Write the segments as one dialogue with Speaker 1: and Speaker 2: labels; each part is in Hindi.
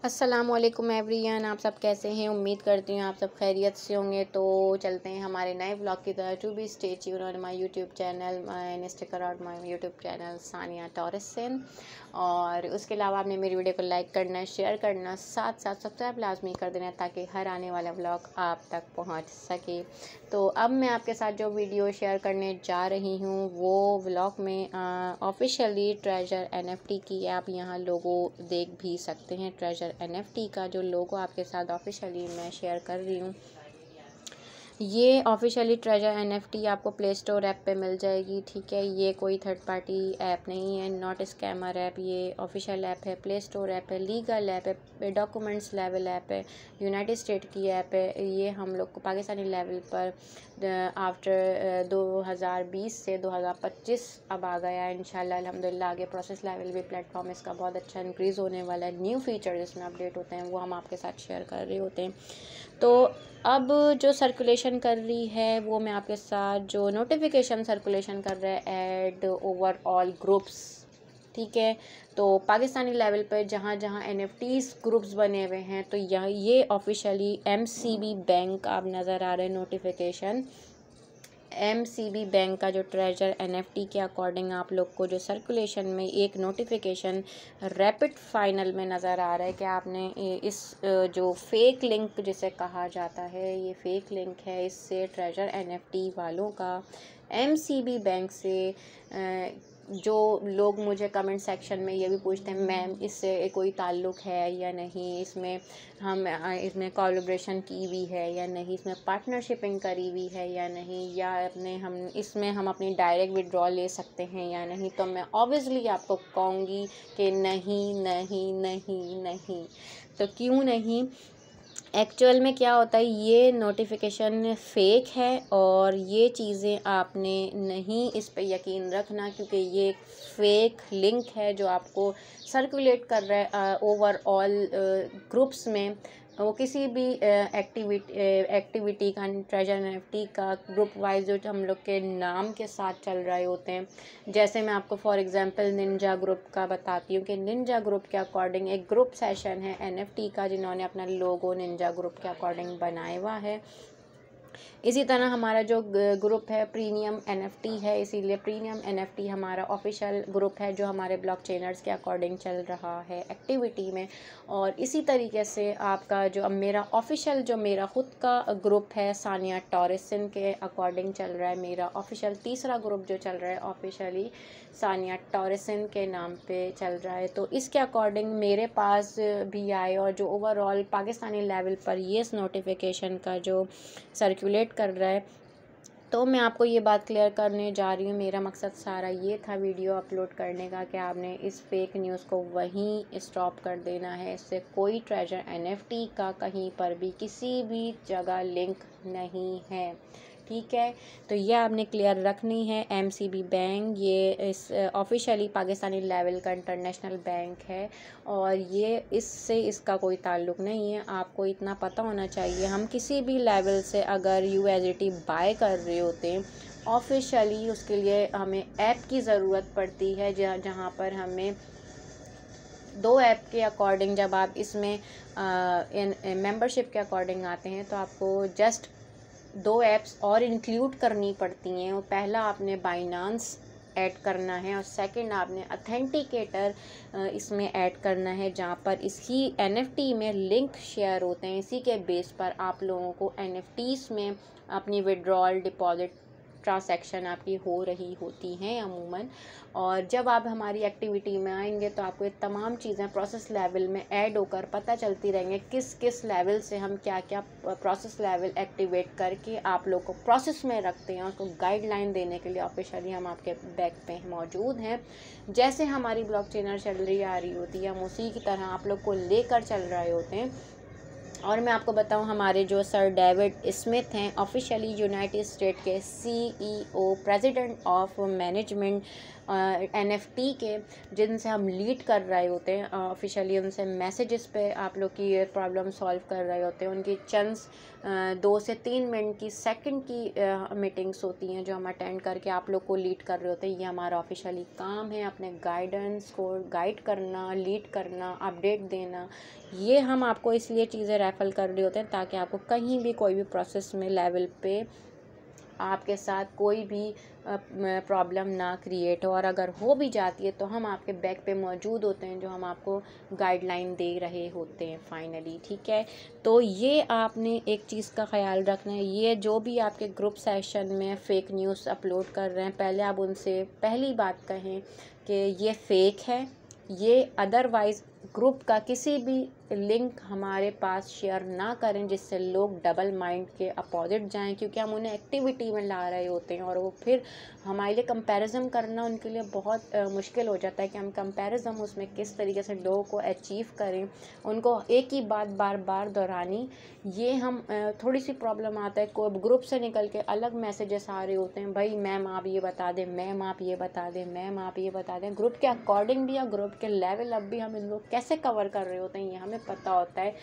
Speaker 1: अस्सलामुअलैकुम एवरीवन, आप सब कैसे हैं। उम्मीद करती हूँ आप सब खैरियत से होंगे। तो चलते हैं हमारे नए व्लॉग की तरह। To be stay tuned on my YouTube channel and check out my YouTube channel Sania Torson. और उसके अलावा आपने मेरी वीडियो को लाइक करना, शेयर करना, साथ साथ सब्सक्राइब लाजमी कर देना ताकि हर आने वाला व्लॉग आप तक पहुँच सके। तो अब मैं आपके साथ जो वीडियो शेयर करने जा रही हूँ वो व्लॉग में ऑफिशियली ट्रेजर NFT की आप यहाँ लोगो देख भी सकते हैं। ट्रेजर NFT का जो लोगो आपके साथ ऑफिशियली मैं शेयर कर रही हूँ, ये ऑफिशियली ट्रेजर NFT आपको प्ले स्टोर ऐप पे मिल जाएगी। ठीक है, ये कोई थर्ड पार्टी ऐप नहीं है, नॉट स्कैमर ऐप। ये ऑफिशियल ऐप है, प्ले स्टोर ऐप है, लीगल ऐप है, डॉक्यूमेंट्स लेवल ऐप है, यूनाइटेड स्टेट की ऐप है। ये हम लोग को पाकिस्तानी लेवल पर आफ्टर 2020 से 2025 अब आ गया है इंशाल्लाह अल्हम्दुलिल्लाह। आगे प्रोसेस लेवल भी प्लेटफॉर्म इसका बहुत अच्छा इंक्रीज़ होने वाला है। न्यू फीचर जिसमें अपडेट होते हैं वो हम आपके साथ शेयर कर रहे होते हैं। तो अब जो सर्कुलेशन कर रही है वो मैं आपके साथ, जो नोटिफिकेशन सर्कुलेशन कर रहा है ऐड ओवरऑल ग्रुप्स। ठीक है, तो पाकिस्तानी लेवल पर जहाँ जहाँ NFTs ग्रुप्स बने हुए हैं, तो यहाँ ये ऑफिशियली MCB बैंक आप नज़र आ रहे हैं नोटिफिकेशन। MCB बैंक का जो ट्रेजर NFT के अकॉर्डिंग आप लोग को जो सर्कुलेशन में एक नोटिफिकेशन रैपिड फाइनल में नज़र आ रहा है कि आपने इस जो फेक लिंक जिसे कहा जाता है, ये फेक लिंक है। इससे ट्रेजर NFT वालों का MCB बैंक से जो लोग मुझे कमेंट सेक्शन में ये भी पूछते हैं मैम इससे कोई ताल्लुक़ है या नहीं, इसमें कोलैबोरेशन की हुई है या नहीं, इसमें पार्टनरशिपिंग करी हुई है या नहीं, या हम अपनी डायरेक्ट विड्रॉल ले सकते हैं या नहीं। तो मैं ऑब्वियसली आपको कहूँगी कि नहीं नहीं नहीं नहीं। तो क्यों नहीं? एक्चुअल में क्या होता है, ये नोटिफिकेशन फ़ेक है और ये चीज़ें आपने नहीं इस पे यकीन रखना, क्योंकि ये फ़ेक लिंक है जो आपको सर्कुलेट कर रहा है ओवरऑल ग्रुप्स में। वो किसी भी एक्टिविटी का ट्रेजर NFT का ग्रुप वाइज जो हम लोग के नाम के साथ चल रहे होते हैं। जैसे मैं आपको फॉर एग्जांपल निंजा ग्रुप का बताती हूँ कि निंजा ग्रुप के अकॉर्डिंग एक ग्रुप सेशन है NFT का, जिन्होंने अपना लोगो निंजा ग्रुप के अकॉर्डिंग बनाया हुआ है। इसी तरह हमारा जो ग्रुप है प्रीमियम NFT है, इसीलिए प्रीमियम NFT हमारा ऑफिशियल ग्रुप है जो हमारे ब्लॉकचेनर्स के अकॉर्डिंग चल रहा है एक्टिविटी में। और इसी तरीके से आपका जो अब मेरा ऑफिशियल जो मेरा ख़ुद का ग्रुप है सानिया टॉरसन के अकॉर्डिंग चल रहा है। मेरा ऑफिशियल तीसरा ग्रुप जो चल रहा है ऑफिशियली सानिया टॉरसन के नाम पे चल रहा है। तो इसके अकॉर्डिंग मेरे पास भी आए और जो ओवरऑल पाकिस्तानी लेवल पर ये इस नोटिफिकेशन का जो सर्कुलेट कर रहा है, तो मैं आपको ये बात क्लियर करने जा रही हूँ। मेरा मकसद सारा ये था वीडियो अपलोड करने का कि आपने इस फेक न्यूज़ को वहीं स्टॉप कर देना है। इससे कोई ट्रेजर NFT का कहीं पर भी किसी भी जगह लिंक नहीं है। ठीक है, तो ये आपने क्लियर रखनी है। MCB बैंक ये इस ऑफिशियली पाकिस्तानी लेवल का इंटरनेशनल बैंक है और ये इससे इसका कोई ताल्लुक़ नहीं है। आपको इतना पता होना चाहिए, हम किसी भी लेवल से अगर USDT बाय कर रहे होते हैं ऑफिशियली, उसके लिए हमें ऐप की ज़रूरत पड़ती है, जहाँ पर हमें दो ऐप के अकॉर्डिंग जब आप इसमें मेंबरशिप के अकॉर्डिंग आते हैं तो आपको जस्ट दो ऐप्स और इंक्लूड करनी पड़ती हैं। और पहला आपने बाइनांस ऐड करना है और सेकंड आपने ऑथेंटिकेटर इसमें ऐड करना है, जहाँ पर इसकी NFT में लिंक शेयर होते हैं। इसी के बेस पर आप लोगों को NFTs में अपनी विड्रॉल डिपॉजिट ट्रांसैक्शन आपकी हो रही होती हैं अमूमन। और जब आप हमारी एक्टिविटी में आएंगे तो आपको ये तमाम चीज़ें प्रोसेस लेवल में ऐड होकर पता चलती रहेंगे किस किस लेवल से हम क्या क्या प्रोसेस लेवल एक्टिवेट करके आप लोग को प्रोसेस में रखते हैं। उसको गाइडलाइन देने के लिए ऑफिशियली हम आपके बैक पे मौजूद हैं। जैसे हमारी ब्लॉकचेनर चल रही आ रही होती है, हम उसी की तरह आप लोग को लेकर चल रहे होते हैं। और मैं आपको बताऊं, हमारे जो सर डेविड स्मिथ हैं ऑफिशियली यूनाइटेड स्टेट के CEO president of management NFT के, जिनसे हम लीड कर रहे होते हैं ऑफिशियली, उनसे मैसेजेस पे आप लोग की ये प्रॉब्लम सॉल्व कर रहे होते हैं। उनकी चंद 2 से 3 मिनट की, सेकंड की मीटिंग्स होती हैं जो हम अटेंड करके आप लोग को लीड कर रहे होते हैं। ये हमारा ऑफिशियली काम है, अपने गाइडेंस को गाइड करना, लीड करना, अपडेट देना। ये हम आपको इसलिए चीज़ें रेफर कर रहे होते हैं ताकि आपको कहीं भी कोई भी प्रोसेस में लेवल पे आपके साथ कोई भी प्रॉब्लम ना क्रिएट हो, और अगर हो भी जाती है तो हम आपके बैक पे मौजूद होते हैं, जो हम आपको गाइडलाइन दे रहे होते हैं फाइनली। ठीक है, तो ये आपने एक चीज़ का ख्याल रखना है, ये जो भी आपके ग्रुप सेशन में फ़ेक न्यूज़ अपलोड कर रहे हैं, पहले आप उनसे पहली बात कहें कि ये फ़ेक है, ये अदरवाइज़ ग्रुप का किसी भी लिंक हमारे पास शेयर ना करें जिससे लोग डबल माइंड के अपोजिट जाएं, क्योंकि हम उन्हें एक्टिविटी में ला रहे होते हैं और वो फिर हमारे लिए कंपैरिजन करना उनके लिए बहुत मुश्किल हो जाता है कि हम कंपैरिजन उसमें किस तरीके से लोगों को अचीव करें, उनको एक ही बात बार बार दोहरानी। ये हम थोड़ी सी प्रॉब्लम आता है, कोई ग्रुप से निकल के अलग मैसेजेस आ रहे होते हैं, भाई मैम आप ये बता दें, मैम आप ये बता दें, मैम आप ये बता दें। ग्रुप के अकॉर्डिंग भी या ग्रुप के लेवल अब भी हम इन लोग कैसे कवर कर रहे होते हैं ये हमें पता होता है।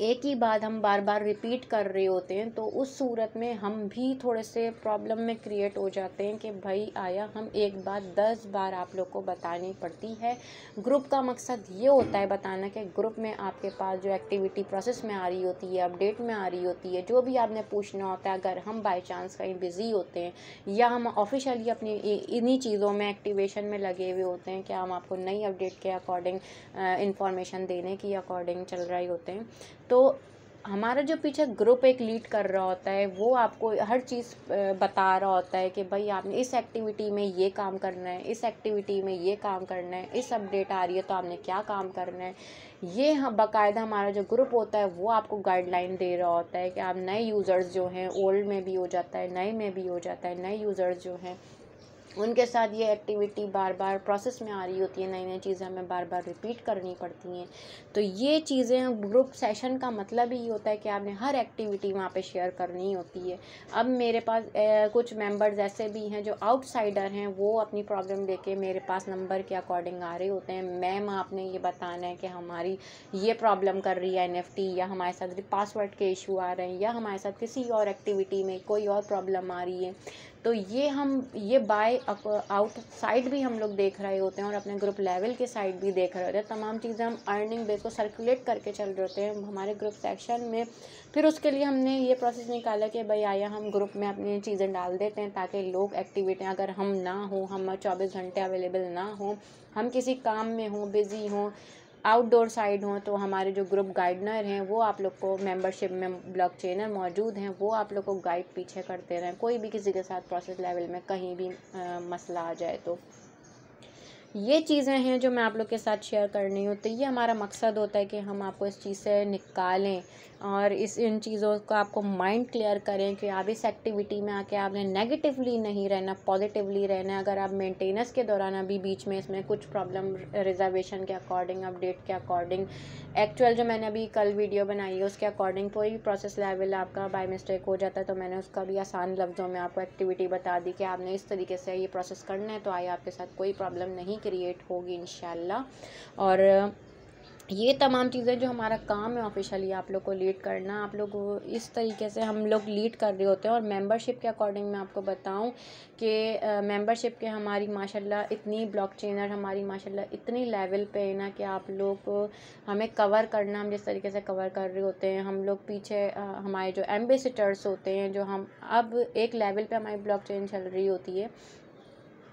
Speaker 1: एक ही बात हम बार बार रिपीट कर रहे होते हैं, तो उस सूरत में हम भी थोड़े से प्रॉब्लम में क्रिएट हो जाते हैं कि भाई आया हम एक बात 10 बार आप लोग को बतानी पड़ती है। ग्रुप का मकसद ये होता है बताना कि ग्रुप में आपके पास जो एक्टिविटी प्रोसेस में आ रही होती है, अपडेट में आ रही होती है, जो भी आपने पूछना होता है, अगर हम बाई चांस कहीं बिज़ी होते हैं या हम ऑफिशियली अपनी इन्हीं चीज़ों में एक्टिवेशन में लगे हुए होते हैं कि हम आपको नई अपडेट के अकॉर्डिंग इंफॉर्मेशन देने की अकॉर्डिंग चल रहे होते हैं, तो हमारा जो पीछे ग्रुप एक लीड कर रहा होता है वो आपको हर चीज़ बता रहा होता है कि भाई आपने इस एक्टिविटी में ये काम करना है, इस एक्टिविटी में ये काम करना है, इस अपडेट आ रही है तो आपने क्या काम करना है। ये हम बाकायदा हमारा जो ग्रुप होता है वो आपको गाइडलाइन दे रहा होता है कि आप नए यूज़र्स जो हैं, ओल्ड में भी हो जाता है, नए में भी हो जाता है, नए यूज़र्स जो हैं उनके साथ ये एक्टिविटी बार बार प्रोसेस में आ रही होती है, नई नई चीज़ें हमें बार बार रिपीट करनी पड़ती हैं। तो ये चीज़ें ग्रुप सेशन का मतलब ही होता है कि आपने हर एक्टिविटी वहाँ पे शेयर करनी होती है। अब मेरे पास कुछ मेंबर्स ऐसे भी हैं जो आउटसाइडर हैं, वो अपनी प्रॉब्लम लेके मेरे पास नंबर के अकॉर्डिंग आ रहे होते हैं, मैम आपने ये बताना है कि हमारी ये प्रॉब्लम कर रही है NFT, या हमारे साथ पासवर्ड के इशू आ रहे हैं, या हमारे साथ किसी और एक्टिविटी में कोई और प्रॉब्लम आ रही है। तो ये बाय आउटसाइड भी हम लोग देख रहे होते हैं और अपने ग्रुप लेवल के साइड भी देख रहे होते हैं। तमाम चीज़ें हम अर्निंग बेस को सर्कुलेट करके चल रहे होते हैं हमारे ग्रुप सेक्शन में। फिर उसके लिए हमने ये प्रोसेस निकाला कि भाई आया हम ग्रुप में अपनी चीज़ें डाल देते हैं ताकि लोग एक्टिविटी, अगर हम ना हो, हम 24 घंटे अवेलेबल ना हो, हम किसी काम में हों, बिज़ी हों, आउटडोर साइड हों, तो हमारे जो ग्रुप गाइडनर हैं वो आप लोग को मेंबरशिप में ब्लॉकचेनर मौजूद हैं, वो आप लोग को गाइड पीछे करते रहें, कोई भी किसी के साथ प्रोसेस लेवल में कहीं भी मसला आ जाए। तो ये चीज़ें हैं जो मैं आप लोग के साथ शेयर करनी हूँ। तो ये हमारा मकसद होता है कि हम आपको इस चीज़ से निकालें और इन चीज़ों का आपको माइंड क्लियर करें कि आप इस एक्टिविटी में आके आपने नेगेटिवली नहीं रहना, पॉजिटिवली रहना है। अगर आप मेंटेनेंस के दौरान अभी बीच में इसमें कुछ प्रॉब्लम रिजर्वेशन के अकॉर्डिंग, अपडेट के अकॉर्डिंग, एक्चुअल जो मैंने अभी कल वीडियो बनाई है उसके अकॉर्डिंग कोई भी प्रोसेस लेवल आपका बाय मिस्टेक हो जाता है, तो मैंने उसका भी आसान लफ्ज़ों में आपको एक्टिविटी बता दी कि आपने इस तरीके से ये प्रोसेस करना है, तो आइए आपके साथ कोई प्रॉब्लम नहीं क्रिएट होगी इंशाल्लाह। और ये तमाम चीज़ें जो हमारा काम है ऑफिशियली आप लोग को लीड करना, आप लोग इस तरीके से हम लोग लीड कर रहे होते हैं। और मेंबरशिप के अकॉर्डिंग मैं आपको बताऊं कि मेंबरशिप के हमारी माशाल्लाह इतनी ब्लॉकचेनर हमारी माशाल्लाह इतनी लेवल पे है ना कि आप लोग हमें कवर करना, हम जिस तरीके से कवर कर रहे होते हैं, हम लोग पीछे हमारे जो एम्बेसडर्स होते हैं, जो हम अब एक लेवल पे हमारी ब्लॉकचेन चल रही होती है,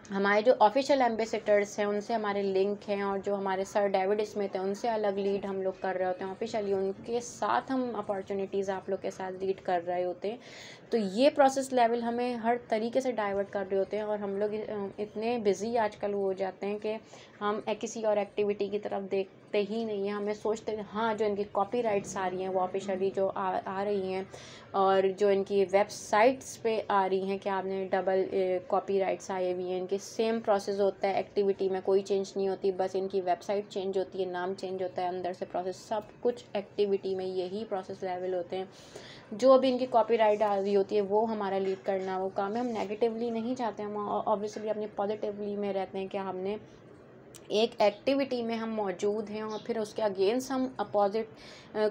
Speaker 1: हमारे जो ऑफिशियल एम्बेसडर्स हैं उनसे हमारे लिंक हैं, और जो हमारे सर डेविड स्मिथ हैं उनसे अलग लीड हम लोग कर रहे होते हैं ऑफिशियली, उनके साथ हम अपॉर्चुनिटीज़ आप लोग के साथ लीड कर रहे होते हैं। तो ये प्रोसेस लेवल हमें हर तरीके से डाइवर्ट कर रहे होते हैं, और हम लोग इतने बिज़ी आजकल हो जाते हैं कि हम किसी और एक्टिविटी की तरफ देखते ही नहीं हैं, हमें सोचते हैं हाँ जो इनकी कॉपीराइट्स आ रही हैं वो ऑफिशियली जो आ रही हैं और जो इनकी वेबसाइट्स पे आ रही हैं कि आपने डबल कॉपीराइट्स आए हुई हैं, इनके सेम प्रोसेस होता है, एक्टिविटी में कोई चेंज नहीं होती, बस इनकी वेबसाइट चेंज होती है, नाम चेंज होता है, अंदर से प्रोसेस सब कुछ एक्टिविटी में यही प्रोसेस लेवल होते हैं। जो भी इनकी कॉपीराइट आ रही होती है वो हमारा लीड करना वो काम है। हम नेगेटिवली नहीं चाहते, हम ऑब्वियसली अपने पॉजिटिवली में रहते हैं कि हमने एक एक्टिविटी में हम मौजूद हैं और फिर उसके अगेंस्ट हम अपोजिट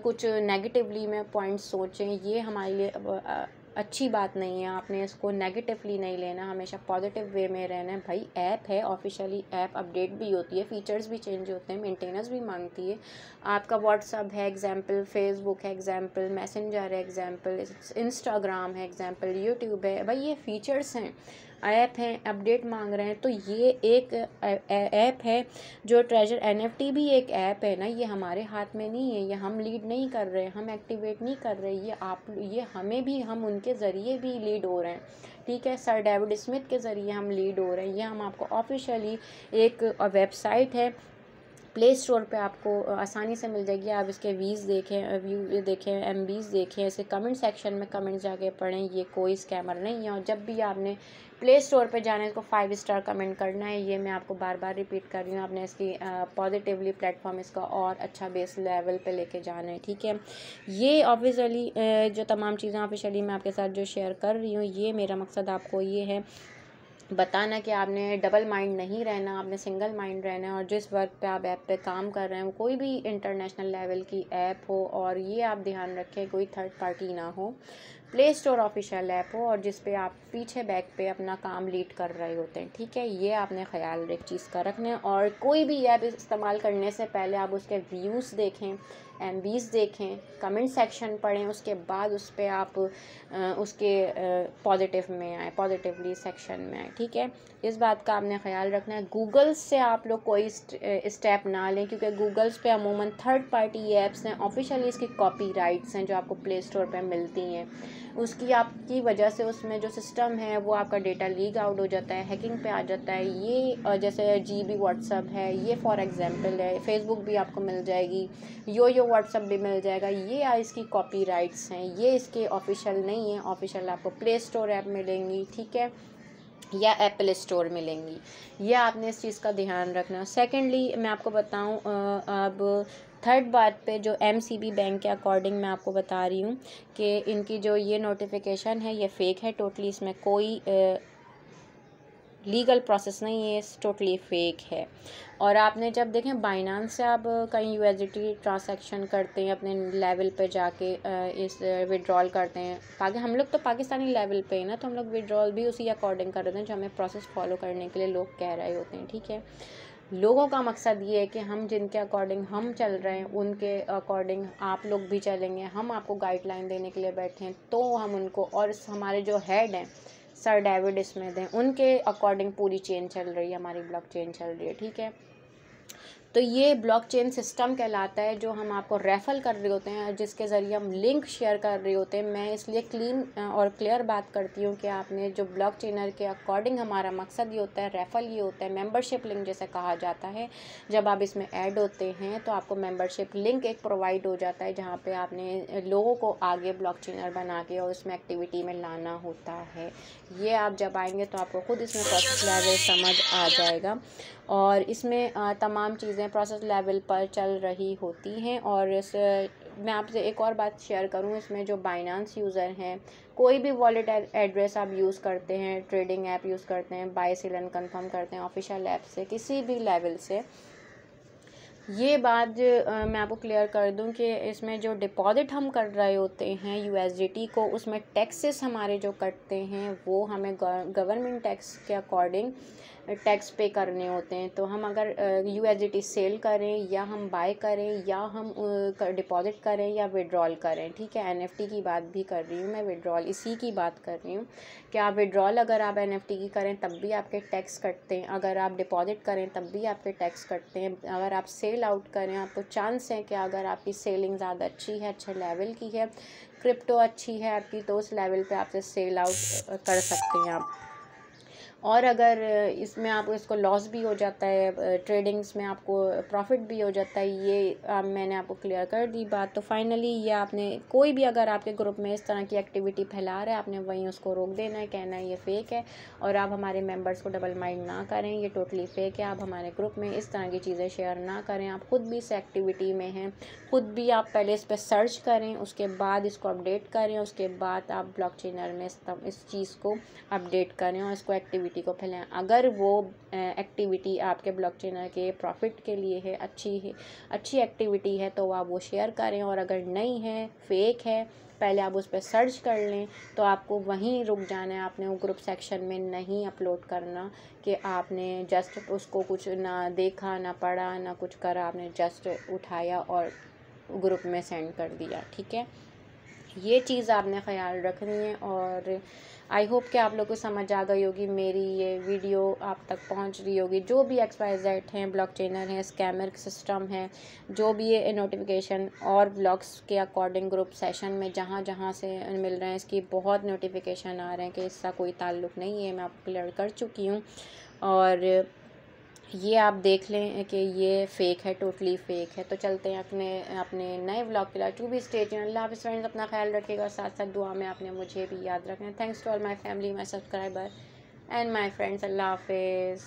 Speaker 1: कुछ नेगेटिवली में पॉइंट्स सोचें, ये हमारे लिए अच्छी बात नहीं है। आपने इसको नेगेटिवली नहीं लेना, हमेशा पॉजिटिव वे में रहना है। भाई ऐप है, ऑफिशियली ऐप अपडेट भी होती है, फीचर्स भी चेंज होते हैं, मेंटेनेंस भी मांगती है। आपका व्हाट्सअप है एग्जाम्पल, फेसबुक है एग्जाम्पल, मैसेंजर है एग्जाम्पल, इंस्टाग्राम है एग्जाम्पल, यूट्यूब है, भाई ये फीचर्स हैं, ऐप हैं, अपडेट मांग रहे हैं। तो ये एक ऐप है जो ट्रेजर NFT भी एक ऐप है ना, ये हमारे हाथ में नहीं है, ये हम लीड नहीं कर रहे, हम एक्टिवेट नहीं कर रहे, ये हमें भी, हम उनके ज़रिए भी लीड हो रहे हैं, ठीक है। सर डेविड स्मिथ के ज़रिए हम लीड हो रहे हैं। ये हम आपको ऑफिशियली एक वेबसाइट है, प्ले स्टोर पे आपको आसानी से मिल जाएगी। आप इसके व्यूज़ देखें, MBs देखें, इसे कमेंट सेक्शन में कमेंट जाके पढ़ें, ये कोई स्कैमर नहीं है। और जब भी आपने प्ले स्टोर पे जाना है इसको 5 स्टार कमेंट करना है, ये मैं आपको बार बार रिपीट कर रही हूँ। आपने इसकी पॉजिटिवली प्लेटफॉर्म इसका और अच्छा बेस लेवल पे लेके जाना है, ठीक है। ये ऑफिशियली जो तमाम चीज़ें ऑफिशियली मैं आपके साथ जो शेयर कर रही हूँ, ये मेरा मकसद आपको ये है बताना कि आपने डबल माइंड नहीं रहना, आपने सिंगल माइंड रहना है। और जिस वर्क पे आप ऐप पे काम कर रहे हैं वो कोई भी इंटरनेशनल लेवल की ऐप हो, और ये आप ध्यान रखें कोई थर्ड पार्टी ना हो, प्ले स्टोर ऑफिशियल ऐप हो और जिस पे आप पीछे बैक पे अपना काम लीड कर रहे होते हैं, ठीक है। ये आपने ख्याल एक चीज़ का रखना है। और कोई भी ऐप इस्तेमाल करने से पहले आप उसके व्यूज़ देखें, MBs देखें, कमेंट सेक्शन पढ़ें, उसके बाद उस पर आप उसके पॉजिटिव में आए, पॉजिटिवली सेक्शन में आए, ठीक है। इस बात का आपने ख्याल रखना है। गूगल्स से आप लोग कोई स्टेप ना लें, क्योंकि गूगल्स पे अमूमन थर्ड पार्टी ऐप्स हैं, ऑफिशियली इसकी कॉपीराइट्स हैं जो आपको प्ले स्टोर पे मिलती हैं, उसकी आपकी वजह से उसमें जो सिस्टम है वो आपका डेटा लीक आउट हो जाता है, हैकिंग पे आ जाता है। ये जैसे GB व्हाट्सअप है, ये फॉर एग्जांपल है, फेसबुक भी आपको मिल जाएगी, यो व्हाट्सअप भी मिल जाएगा, ये इसकी कॉपीराइट्स हैं, ये इसके ऑफिशियल नहीं है। ऑफिशियल आपको प्ले स्टोर ऐप मिलेंगी, ठीक है, या एप्पल स्टोर मिलेंगी। ये आपने इस चीज़ का ध्यान रखना। सेकेंडली मैं आपको बताऊं, अब थर्ड बात पे जो MCB बैंक के अकॉर्डिंग मैं आपको बता रही हूँ कि इनकी जो ये नोटिफिकेशन है ये फ़ेक है टोटली, इसमें कोई लीगल प्रोसेस नहीं है, टोटली फेक है। और आपने जब देखें बाइनांस से आप कहीं USDT ट्रांसैक्शन करते हैं अपने लेवल पे जाके इस विड्रॉल करते हैं, हम लोग तो पाकिस्तानी लेवल पे है ना, तो हम लोग विड्रॉल भी उसी अकॉर्डिंग कर रहे हैं जो हमें प्रोसेस फॉलो करने के लिए लोग कह रहे होते हैं, ठीक है। लोगों का मकसद ये है कि हम जिनके अकॉर्डिंग हम चल रहे हैं उनके अकॉर्डिंग आप लोग भी चलेंगे। हम आपको गाइडलाइन देने के लिए बैठे हैं तो हम उनको, और हमारे जो हेड हैं सर डेविड स्मिथ हैं, उनके अकॉर्डिंग पूरी चेन चल रही है, हमारी ब्लॉक चेन चल रही है, ठीक है। तो ये ब्लॉकचेन सिस्टम कहलाता है जो हम आपको रेफर कर रहे होते हैं, जिसके ज़रिए हम लिंक शेयर कर रहे होते हैं। मैं इसलिए क्लीन और क्लियर बात करती हूँ कि आपने जो ब्लॉकचेनर के अकॉर्डिंग हमारा मकसद ये होता है, रेफर ये होता है, मेंबरशिप लिंक जैसे कहा जाता है। जब आप इसमें ऐड होते हैं तो आपको मेंबरशिप लिंक एक प्रोवाइड हो जाता है जहाँ पर आपने लोगों को आगे ब्लॉकचेनर बना के और उसमें एक्टिविटी में लाना होता है। ये आप जब आएंगे तो आपको खुद इसमें प्रोसेस लेवल समझ आ जाएगा, और इसमें तमाम चीज़ें प्रोसेस लेवल पर चल रही होती हैं। और मैं आपसे एक और बात शेयर करूं, इसमें जो बाइनांस यूज़र हैं, कोई भी वॉलेट एड्रेस आप यूज़ करते हैं, ट्रेडिंग ऐप यूज़ करते हैं, बाय सेल एंड कंफर्म करते हैं ऑफिशियल ऐप से, किसी भी लेवल से, ये बात मैं आपको क्लियर कर दूं कि इसमें जो डिपॉजिट हम कर रहे होते हैं USDT को, उसमें टैक्सेस हमारे जो कटते हैं वो हमें गवर्नमेंट टैक्स के अकॉर्डिंग टैक्स पे करने होते हैं। तो हम अगर USDT सेल करें या हम बाय करें या हम डिपॉजिट करें या विड्रॉल करें, ठीक है, NFT की बात भी कर रही हूँ मैं, विड्रॉल इसी की बात कर रही हूँ कि आप विड्रॉल अगर आप NFT की करें तब भी आपके टैक्स कटते हैं, अगर आप डिपॉजिट करें तब भी आपके टैक्स कटते हैं, अगर आप सेल आउट करें, आपको चांस है कि अगर आपकी सेलिंग ज़्यादा अच्छी है, अच्छे लेवल की है, क्रिप्टो अच्छी है आपकी, तो उस लेवल पे आपसे सेल आउट कर सकते हैं आप। और अगर इसमें आपको इसको लॉस भी हो जाता है, ट्रेडिंग्स में आपको प्रॉफिट भी हो जाता है, ये मैंने आपको क्लियर कर दी बात। तो फाइनली ये आपने कोई भी अगर आपके ग्रुप में इस तरह की एक्टिविटी फैला रहा है, आपने वहीं उसको रोक देना है, कहना है ये फ़ेक है। और आप हमारे मेंबर्स को डबल माइंड ना करें, ये टोटली फ़ेक है। आप हमारे ग्रुप में इस तरह की चीज़ें शेयर ना करें। आप खुद भी इस एक्टिविटी में हैं, खुद भी आप पहले इस पर सर्च करें, उसके बाद इसको अपडेट करें, उसके बाद आप ब्लॉकचेनर में इस चीज़ को अपडेट करें और इसको एक्टिविटी को फैलाएं। अगर वो एक्टिविटी आपके ब्लॉकचेनर के प्रॉफिट के लिए है, अच्छी एक्टिविटी है, तो आप वो शेयर करें। और अगर नहीं है, फेक है, पहले आप उस पर सर्च कर लें, तो आपको वहीं रुक जाना है। आपने वो ग्रुप सेक्शन में नहीं अपलोड करना कि आपने जस्ट उसको कुछ ना देखा, ना पढ़ा, ना कुछ करा, आपने जस्ट उठाया और ग्रुप में सेंड कर दिया। ठीक है, ये चीज़ आपने ख्याल रखनी है। और आई होप कि आप लोग को समझ आ गई होगी, मेरी ये वीडियो आप तक पहुंच रही होगी। जो भी XYZ हैं, ब्लॉकचेनर हैं, स्कैमर सिस्टम है, जो भी ये नोटिफिकेशन और ब्लॉग्स के अकॉर्डिंग ग्रुप सेशन में जहाँ जहाँ से मिल रहे हैं, इसकी बहुत नोटिफिकेशन आ रहे हैं कि इसका कोई ताल्लुक़ नहीं है। मैं आपको क्लियर कर चुकी हूँ। और ये आप देख लें कि ये फ़ेक है, टोटली फ़ेक है। तो चलते हैं अपने अपने नए व्लॉग के लिए। To be stay tuned. अल्लाह हाफ़िज़ फ्रेंड्स, अपना ख्याल रखिएगा और साथ साथ दुआ में आपने मुझे भी याद रखना है। Thanks to all my family, my subscriber and my friends. अल्लाह हाफ़िज़।